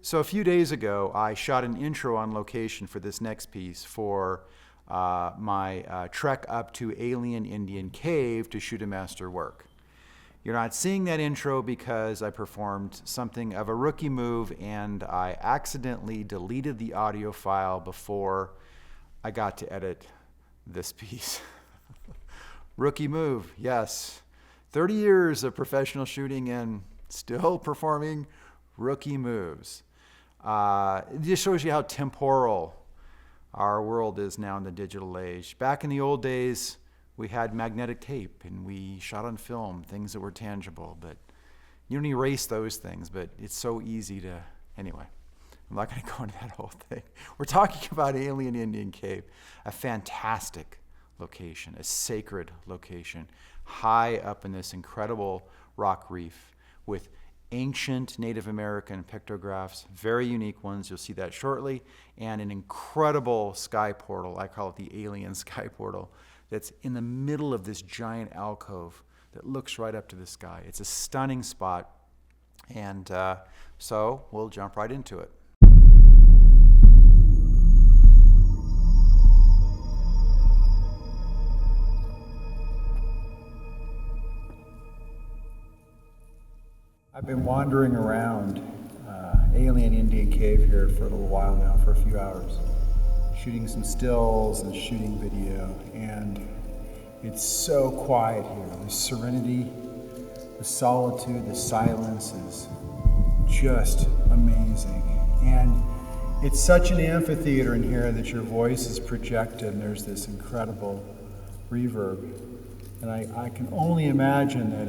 So a few days ago, I shot an intro on location for this next piece for my trek up to Alien Indian Cave to shoot a master work. You're not seeing that intro because I performed something of a rookie move and I accidentally deleted the audio file before I got to edit this piece. Rookie move, yes. 30 years of professional shooting and still performing rookie moves. It just shows you how temporal our world is now in the digital age. Back in the old days, we had magnetic tape and we shot on film, things that were tangible, but you don't erase those things, but it's so easy to, anyway, I'm not going to go into that whole thing. We're talking about Alien Indian Cave, a fantastic location, a sacred location, high up in this incredible rock reef with ancient Native American pictographs, very unique ones, you'll see that shortly, and an incredible sky portal, I call it the alien sky portal, that's in the middle of this giant alcove that looks right up to the sky. It's a stunning spot, and so we'll jump right into it. I've been wandering around Alien Indian Cave here for a little while now, for a few hours, shooting some stills and shooting video, and it's so quiet here. The serenity, the solitude, the silence is just amazing. And it's such an amphitheater in here that your voice is projected and there's this incredible reverb. And I can only imagine that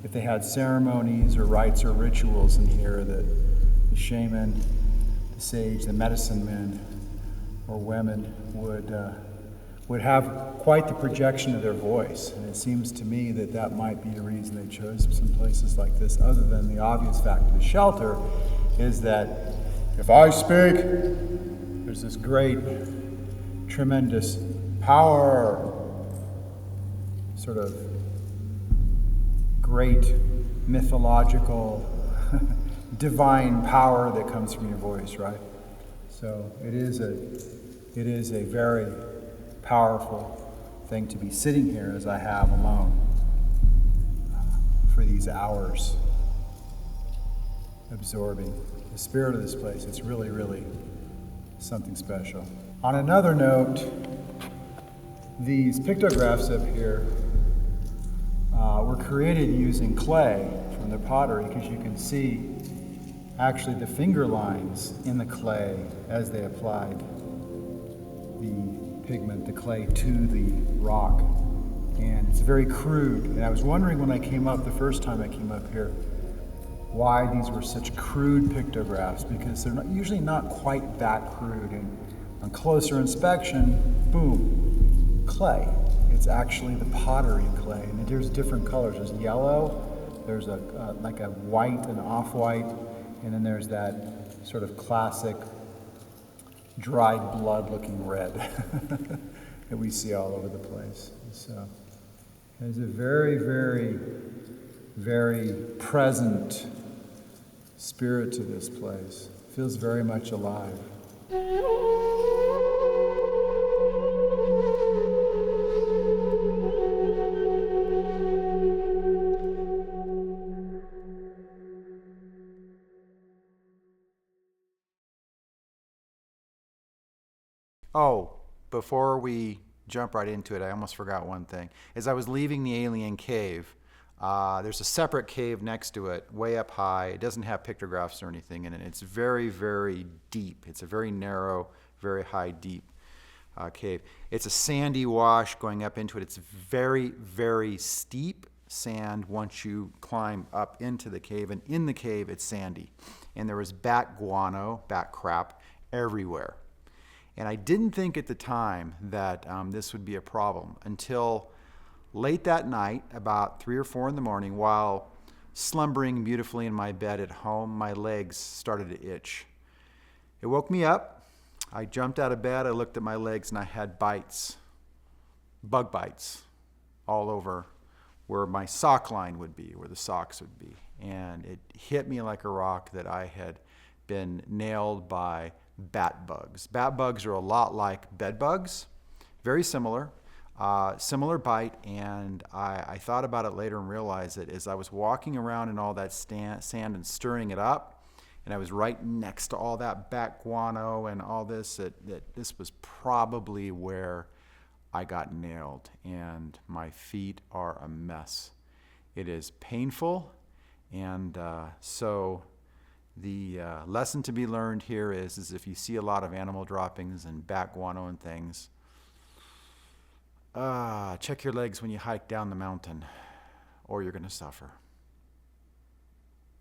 if they had ceremonies or rites or rituals in here, that the shaman, the sage, the medicine men or women would have quite the projection of their voice. And it seems to me that that might be the reason they chose some places like this, other than the obvious fact of the shelter, is that if I speak, there's this great, tremendous power, sort of great mythological divine power that comes from your voice, right? So it is a very powerful thing to be sitting here as I have alone for these hours, absorbing the spirit of this place. It's really, really something special. On another note, these pictographs up here were created using clay from the pottery, because you can see actually the finger lines in the clay as they applied the pigment, the clay, to the rock. And it's very crude. And I was wondering when I came up, the first time I came up here, why these were such crude pictographs, because they're usually not quite that crude. And on closer inspection, boom, clay. It's actually the pottery clay, and there's different colors. There's yellow, there's like a white, an off-white, and then there's that sort of classic dried blood-looking red that we see all over the place. So there's a very, very, very present spirit to this place. It feels very much alive. Oh, before we jump right into it, I almost forgot one thing. As I was leaving the alien cave, there's a separate cave next to it, way up high. It doesn't have pictographs or anything in it. It's very, very deep. It's a very narrow, very high, deep cave. It's a sandy wash going up into it. It's very, very steep sand once you climb up into the cave. And in the cave, it's sandy. And there was bat guano, bat crap, everywhere. And I didn't think at the time that this would be a problem until late that night, about 3 or 4 in the morning, while slumbering beautifully in my bed at home, my legs started to itch. It woke me up. I jumped out of bed, I looked at my legs, and I had bites, bug bites, all over where my sock line would be, where the socks would be. And it hit me like a rock that I had been nailed by bat bugs. Bat bugs are a lot like bed bugs, very similar. Similar bite, and I thought about it later and realized that as I was walking around in all that sand and stirring it up, and I was right next to all that bat guano and all this, that this was probably where I got nailed, and my feet are a mess. It is painful, and so the lesson to be learned here is if you see a lot of animal droppings and bat guano and things, check your legs when you hike down the mountain, or you're going to suffer.